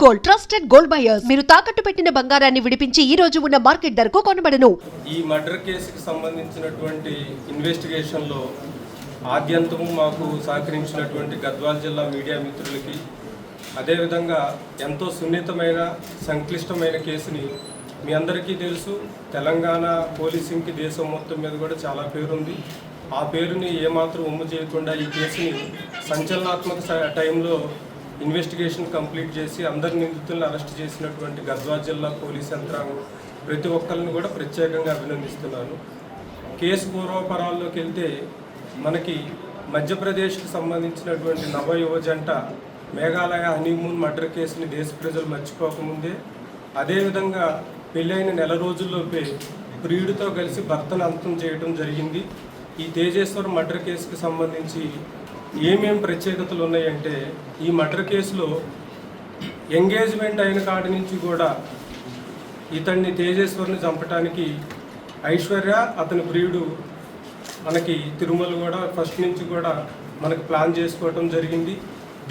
Gold, trusted gold buyers. మీరు తాకట్టు పెట్టిన బంగారాన్ని విడిపించి ఈ రోజు ఉన్న మార్కెట్ ధరకు కొనబడను. ఈ మర్డర్ కేసుకి సంబంధించినటువంటి ఇన్వెస్టిగేషన్ లో ఆద్యంతము మాకు సహకరించినటువంటి గద్వాల జిల్లా మీడియా మిత్రులకి, అదేవిధంగా ఎంతో సున్నితమైన సంక్లిష్టమైన కేసుని మీ అందరికీ తెలుసు. తెలంగాణ పోలీసింగ్కి దేశం మొత్తం మీద కూడా చాలా పేరుంది. ఆ పేరుని ఏమాత్రం ఒమ్ము చేయకుండా ఈ కేసుని సంచలనాత్మక టైంలో ఇన్వెస్టిగేషన్ కంప్లీట్ చేసి అందరి నిందితులను అరెస్ట్ చేసినటువంటి గద్వాల జిల్లా పోలీస్ యంత్రాంగం ప్రతి ఒక్కరిని కూడా ప్రత్యేకంగా అభినందిస్తున్నాను. కేసు పూర్వపరాల్లోకి వెళ్తే మనకి మధ్యప్రదేశ్కి సంబంధించినటువంటి నవ యువ జంట మేఘాలయ హనీమూన్ మర్డర్ కేసుని దేశ ప్రజలు మర్చిపోకముందే, అదేవిధంగా పెళ్ళైన నెల రోజుల్లోపే ప్రియుడితో కలిసి భర్తను అంతం చేయడం జరిగింది. ఈ తేజేశ్వర్ మర్డర్ కేసుకి సంబంధించి ఏమేం ప్రత్యేకతలు ఉన్నాయంటే, ఈ మర్డర్ కేసులో ఎంగేజ్మెంట్ అయిన కాడి నుంచి కూడా ఇతన్ని తేజేశ్వర్ని చంపడానికి ఐశ్వర్య అతని ప్రియుడు మనకి తిరుమల కూడా ఫస్ట్ నుంచి కూడా మనకి ప్లాన్ చేసుకోవటం జరిగింది.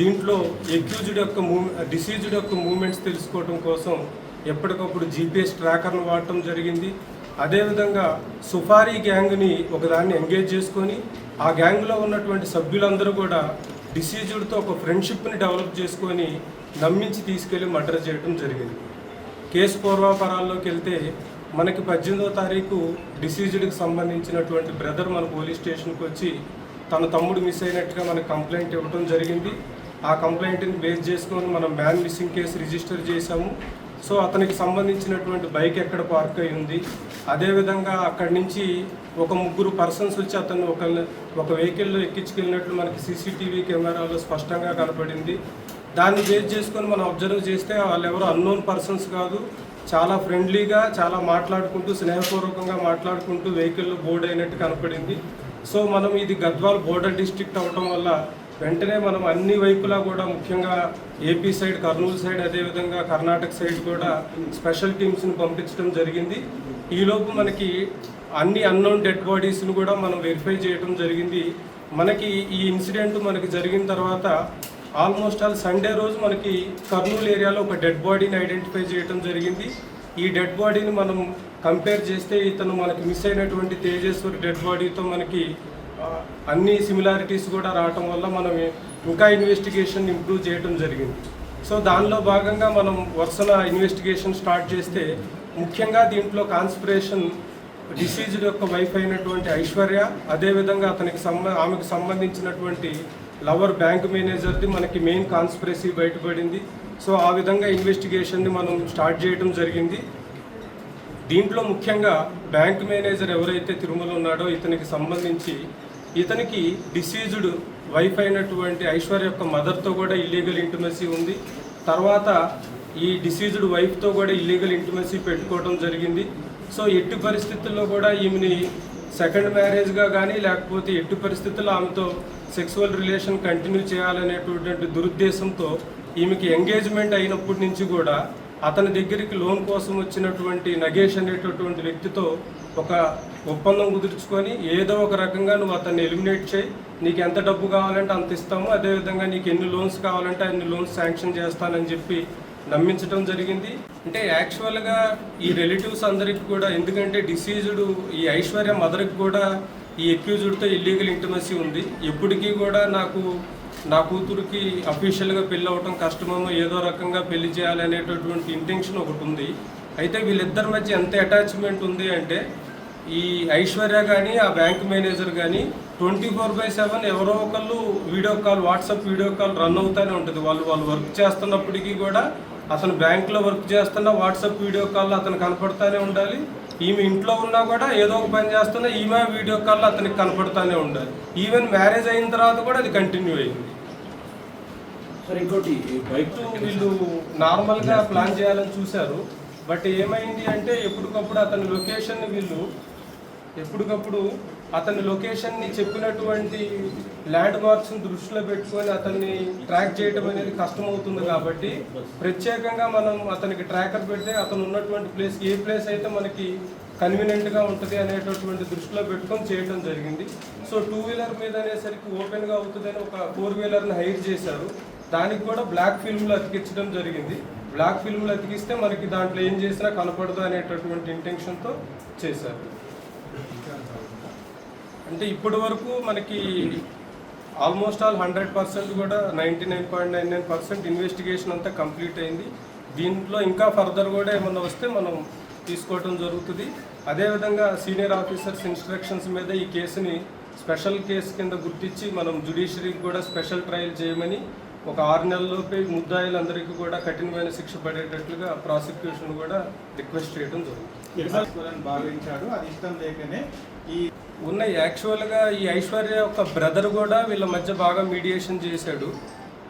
దీంట్లో డిసీజ్డ్ యొక్క మూమెంట్స్ తెలుసుకోవటం కోసం ఎప్పటికప్పుడు జీపీఎస్ ట్రాకర్ను వాడటం జరిగింది. అదేవిధంగా సుఫారీ గ్యాంగ్ని ఒకదాన్ని ఎంగేజ్ చేసుకొని ఆ గ్యాంగ్లో ఉన్నటువంటి సభ్యులందరూ కూడా డిసీజ్డ్తో ఒక ఫ్రెండ్షిప్ని డెవలప్ చేసుకొని నమ్మించి తీసుకెళ్లి మర్డర్ చేయడం జరిగింది. కేసు పూర్వాపరాల్లోకి వెళ్తే మనకి 18వ తారీఖు డిసీజ్డ్కి సంబంధించినటువంటి బ్రదర్ మన పోలీస్ స్టేషన్కి వచ్చి తన తమ్ముడు మిస్ అయినట్టుగా మనకు కంప్లైంట్ ఇవ్వడం జరిగింది. ఆ కంప్లైంట్ని బేస్ చేసుకొని మనం మ్యాన్ మిస్సింగ్ కేసు రిజిస్టర్ చేశాము. సో అతనికి సంబంధించినటువంటి బైక్ ఎక్కడ పార్క్ అయి ఉంది, అదేవిధంగా అక్కడి నుంచి ఒక 3 పర్సన్స్ వచ్చి అతను ఒక వెహికల్లో ఎక్కించుకెళ్ళినట్లు మనకి సీసీటీవీ కెమెరాలో స్పష్టంగా కనపడింది. దాన్ని బేస్ చేసుకొని మనం అబ్జర్వ్ చేస్తే వాళ్ళు ఎవరు అన్నోన్ పర్సన్స్ కాదు, చాలా ఫ్రెండ్లీగా చాలా మాట్లాడుకుంటూ స్నేహపూర్వకంగా మాట్లాడుకుంటూ వెహికల్లో బోర్డ్ అయినట్టు కనపడింది. సో మనం ఇది గద్వాల్ బోర్డర్ డిస్ట్రిక్ట్ అవటం వల్ల వెంటనే మనం అన్ని వైపులా కూడా ముఖ్యంగా ఏపీ సైడ్, కర్నూలు సైడ్, అదేవిధంగా కర్ణాటక సైడ్ కూడా స్పెషల్ టీమ్స్ని పంపించడం జరిగింది. ఈలోపు మనకి అన్ని అన్నోన్ డెడ్ బాడీస్ని కూడా మనం వెరిఫై చేయడం జరిగింది. మనకి ఈ ఇన్సిడెంట్ మనకి జరిగిన తర్వాత ఆల్మోస్ట్ ఆల్ సండే రోజు మనకి కర్నూలు ఏరియాలో ఒక డెడ్ బాడీని ఐడెంటిఫై చేయడం జరిగింది. ఈ డెడ్ బాడీని మనం కంపేర్ చేస్తే ఇతను మనకి మిస్ అయినటువంటి తేజేశ్వరి డెడ్ బాడీతో మనకి అన్ని సిమిలారిటీస్ కూడా రావటం వల్ల మనం ఇంకా ఇన్వెస్టిగేషన్ ఇంప్రూవ్ చేయడం జరిగింది. సో దానిలో భాగంగా మనం వరుసన ఇన్వెస్టిగేషన్ స్టార్ట్ చేస్తే ముఖ్యంగా దీంట్లో కాన్స్పిరేషన్ డిసీజ్డ్ యొక్క వైఫ్ అయినటువంటి ఐశ్వర్య, అదేవిధంగా ఆమెకు సంబంధించినటువంటి లవర్ బ్యాంక్ మేనేజర్ది మనకి మెయిన్ కాన్స్పిరసీ బయటపడింది. సో ఆ విధంగా ఇన్వెస్టిగేషన్ని మనం స్టార్ట్ చేయడం జరిగింది. దీంట్లో ముఖ్యంగా బ్యాంక్ మేనేజర్ ఎవరైతే తిరుమల ఉన్నాడో ఇతనికి సంబంధించి ఇతనికి డిసీజ్డ్ వైఫ్ అయినటువంటి ఐశ్వర్య యొక్క మదర్తో కూడా ఇల్లీగల్ ఇంటిమసీ ఉంది. తర్వాత ఈ డిసీజ్డ్ వైఫ్తో కూడా ఇల్లీగల్ ఇంటిమసీ పెట్టుకోవడం జరిగింది. సో ఎట్టి పరిస్థితుల్లో కూడా ఈమెని సెకండ్ మ్యారేజ్గా కానీ లేకపోతే ఎట్టి పరిస్థితుల్లో ఆమెతో సెక్సువల్ రిలేషన్ కంటిన్యూ చేయాలనేటువంటి దురుద్దేశంతో ఈమెకి ఎంగేజ్మెంట్ అయినప్పటి నుంచి కూడా అతని దగ్గరికి లోన్ కోసం వచ్చినటువంటి నగేష్ అనేటటువంటి వ్యక్తితో ఒక ఒప్పందం కుదుర్చుకొని ఏదో ఒక రకంగా నువ్వు అతన్ని ఎలిమినేట్ చేయి, నీకు ఎంత డబ్బు కావాలంటే అంత ఇస్తాము, అదేవిధంగా నీకు ఎన్ని లోన్స్ కావాలంటే అన్ని లోన్స్ శాంక్షన్ చేస్తానని చెప్పి నమ్మించడం జరిగింది. అంటే యాక్చువల్గా ఈ రిలేటివ్స్ అందరికి కూడా, ఎందుకంటే డిసీజ్డ్ ఈ ఐశ్వర్య మదర్కి కూడా ఈ అక్యూజ్డ్తో ఇల్లీగల్ ఇంటిమసీ ఉంది. ఎప్పటికీ కూడా నా కూతురికి అఫీషియల్గా పెళ్ళి అవ్వటం కష్టమేమో, ఏదో రకంగా పెళ్లి చేయాలనేటటువంటి ఇంటెన్షన్ ఒకటి ఉంది. అయితే వీళ్ళిద్దరి మధ్య ఎంత అటాచ్మెంట్ ఉంది అంటే, ఈ ఐశ్వర్య కానీ ఆ బ్యాంక్ మేనేజర్ కానీ 24/7 ఎవరో ఒకళ్ళు వాట్సాప్ వీడియో కాల్ రన్ అవుతూనే ఉంటుంది. వాళ్ళు వర్క్ చేస్తున్నప్పటికీ కూడా అతను బ్యాంక్లో వర్క్ చేస్తున్నా వాట్సాప్ వీడియో కాల్లో అతను కనపడుతూనే ఉండాలి. ఈమె ఇంట్లో ఉన్నా కూడా ఏదో ఒక పని చేస్తున్నా ఈమె వీడియో కాల్లో అతనికి కనపడుతూనే ఉండాలి. ఈవెన్ మ్యారేజ్ అయిన తర్వాత కూడా అది కంటిన్యూ అయింది. సరే, ఇంకోటి బైక్ వీళ్ళు నార్మల్గా ప్లాన్ చేయాలని చూశారు. బట్ ఏమైంది అంటే ఎప్పటికప్పుడు అతని లొకేషన్ని చెప్పినటువంటి ల్యాండ్ మార్క్స్ని దృష్టిలో పెట్టుకొని అతన్ని ట్రాక్ చేయడం అనేది కష్టమవుతుంది. కాబట్టి ప్రత్యేకంగా మనం అతనికి ట్రాకర్ పెడితే అతను ఉన్నటువంటి ప్లేస్ ఏ ప్లేస్ అయితే మనకి కన్వీనియంట్గా ఉంటుంది అనేటటువంటి దృష్టిలో పెట్టుకొని చేయడం జరిగింది. సో 2 వీలర్ మీద అనేసరికి ఓపెన్గా అవుతుందని ఒక 4 వీలర్ని హైర్ చేశారు. దానికి కూడా బ్లాక్ ఫిల్మ్లు అతికించడం జరిగింది. బ్లాక్ ఫిల్మ్లు అతికిస్తే మనకి దాంట్లో ఏం చేసినా కనపడదు అనేటటువంటి ఇంటెన్షన్తో చేశారు. అంటే ఇప్పటి వరకు మనకి ఆల్మోస్ట్ ఆల్ 100% కూడా 99.99% ఇన్వెస్టిగేషన్ అంతా కంప్లీట్ అయింది. దీంట్లో ఇంకా ఫర్దర్ కూడా ఏమన్నా వస్తే మనం తీసుకోవడం జరుగుతుంది. అదేవిధంగా సీనియర్ ఆఫీసర్స్ ఇన్స్ట్రక్షన్స్ మీద ఈ కేసుని స్పెషల్ కేసు కింద గుర్తించి మనం జ్యుడిషియరీకి కూడా స్పెషల్ ట్రయల్ చేయమని ఒక 6 నెలల్లోపే ముద్దాయిలందరికీ కూడా కఠినమైన శిక్ష పడేటట్లుగా ప్రాసిక్యూషన్ కూడా రిక్వెస్ట్ చేయడం జరుగుతుంది. భావించాడు, అది ఇష్టం లేకనే ఈ యాక్చువల్గా ఈ ఐశ్వర్య యొక్క బ్రదర్ కూడా వీళ్ళ మధ్య బాగా మీడియేషన్ చేశాడు.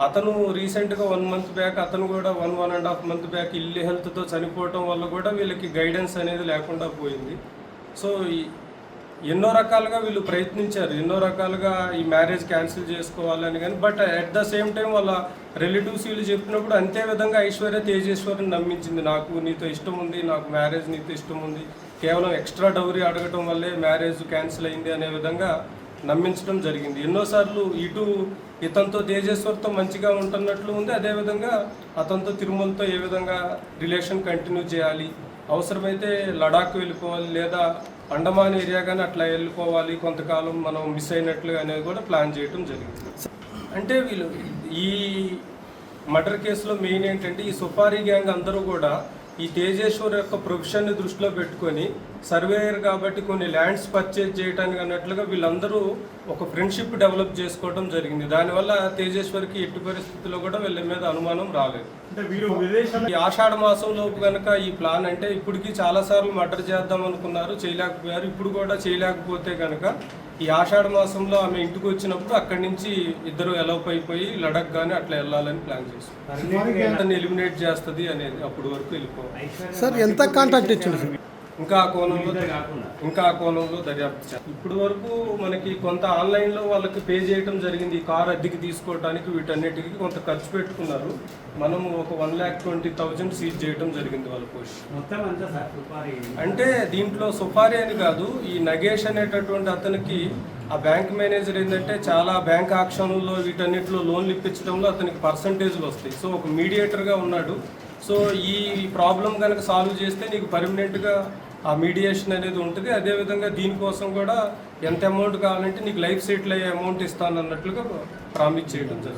అతను రీసెంట్గా 1 మంత్ బ్యాక్ అతను కూడా 1.5 మంత్ బ్యాక్ ఇల్లు హెల్త్తో చనిపోవటం వల్ల కూడా వీళ్ళకి గైడెన్స్ అనేది లేకుండా పోయింది. సో ఎన్నో రకాలుగా వీళ్ళు ప్రయత్నించారు, ఎన్నో రకాలుగా ఈ మ్యారేజ్ క్యాన్సిల్ చేసుకోవాలని, కానీ but at the same time వాళ్ళ రిలేటివ్స్ వీళ్ళు చెప్పినప్పుడు అంతే విధంగా ఐశ్వర్య తేజేశ్వరిని నమ్మించింది. నాకు నీతో ఇష్టం ఉంది, నాకు మ్యారేజ్ నీతో ఇష్టం ఉంది, కేవలం ఎక్స్ట్రా డౌరీ అడగటం వల్లే మ్యారేజ్ క్యాన్సిల్ అయింది అనే విధంగా నమ్మించడం జరిగింది. ఎన్నోసార్లు ఇటు ఇతనితో తేజేశ్వర్తో మంచిగా ఉంటున్నట్లు ఉంది, అదేవిధంగా అతనితో తిరుమలతో ఏ విధంగా రిలేషన్ కంటిన్యూ చేయాలి, అవసరమైతే లడాక్ వెళ్ళిపోవాలి లేదా అండమాన్ ఏరియా కానీ అట్లా వెళ్ళిపోవాలి, కొంతకాలం మనం మిస్ అయినట్లుగా అనేది కూడా ప్లాన్ చేయడం జరిగింది. అంటే వీళ్ళు ఈ మర్డర్ కేసులో మెయిన్ ఏంటంటే ఈ సుపారీ గ్యాంగ్ అందరూ కూడా ఈ తేజేశ్వర్ యొక్క ప్రొఫెషన్ని దృష్టిలో పెట్టుకొని సర్వేయర్ కాబట్టి కొన్ని ల్యాండ్స్ పర్చేజ్ చేయడానికి అన్నట్లుగా వీళ్ళందరూ ఒక ఫ్రెండ్షిప్ డెవలప్ చేసుకోవడం జరిగింది. దానివల్ల తేజేశ్వర్కి ఎట్టి పరిస్థితుల్లో కూడా వీళ్ళ మీద అనుమానం రాలేదు. అంటే వీరు విదేశాల ఈ ఆషాఢ మాసంలోపు కనుక ఈ ప్లాన్ అంటే ఇప్పటికీ చాలాసార్లు మర్డర్ చేద్దాం అనుకున్నారు, చేయలేకపోయారు. ఇప్పుడు కూడా చేయలేకపోతే కనుక ఈ ఆషాఢ మాసంలో ఆమె ఇంటికి వచ్చినప్పుడు అక్కడి నుంచి ఇద్దరు ఎలోప్ అయిపోయి లడక్ కానీ అట్లా వెళ్ళాలని ప్లాన్ చేశారు. ఎలిమినేట్ చేస్తుంది అనేది అప్పుడు వరకు వెళ్ళిపోవాలి. సార్ ఎంత కాంట్రాక్ట్ ఇచ్చింది సార్? ఇంకా ఆ కోణంలో దర్యాప్తు చేయాలి. ఇప్పుడు వరకు మనకి కొంత ఆన్లైన్లో వాళ్ళకి పే చేయడం జరిగింది. ఈ కార్ అద్దెకి తీసుకోవడానికి వీటన్నిటికీ కొంత ఖర్చు పెట్టుకున్నారు. మనము ఒక 1,20,000 సీజ్ చేయడం జరిగింది వాళ్ళ పొజిషన్. మొత్తం అంతా సార్ సుపారీ అంటే దీంట్లో సుపారీ అని కాదు, ఈ నగేష్ అనేటటువంటి అతనికి ఆ బ్యాంక్ మేనేజర్ ఏంటంటే చాలా బ్యాంక్ ఆక్షన్లో వీటన్నిటిలో లోన్లు ఇప్పించడంలో అతనికి పర్సంటేజ్లు వస్తాయి. సో ఒక మీడియేటర్గా ఉన్నాడు. సో ఈ ప్రాబ్లం కనుక సాల్వ్ చేస్తే నీకు పర్మనెంట్గా ఆ మీడియేషన్ అనేది ఉంటుంది. అదేవిధంగా దీనికోసం కూడా ఎంత అమౌంట్ కావాలంటే నీకు లైఫ్ సెటిల్ అయ్యే అమౌంట్ ఇస్తాను అన్నట్లుగా ప్రామిస్ చేయడం జరుగుతుంది.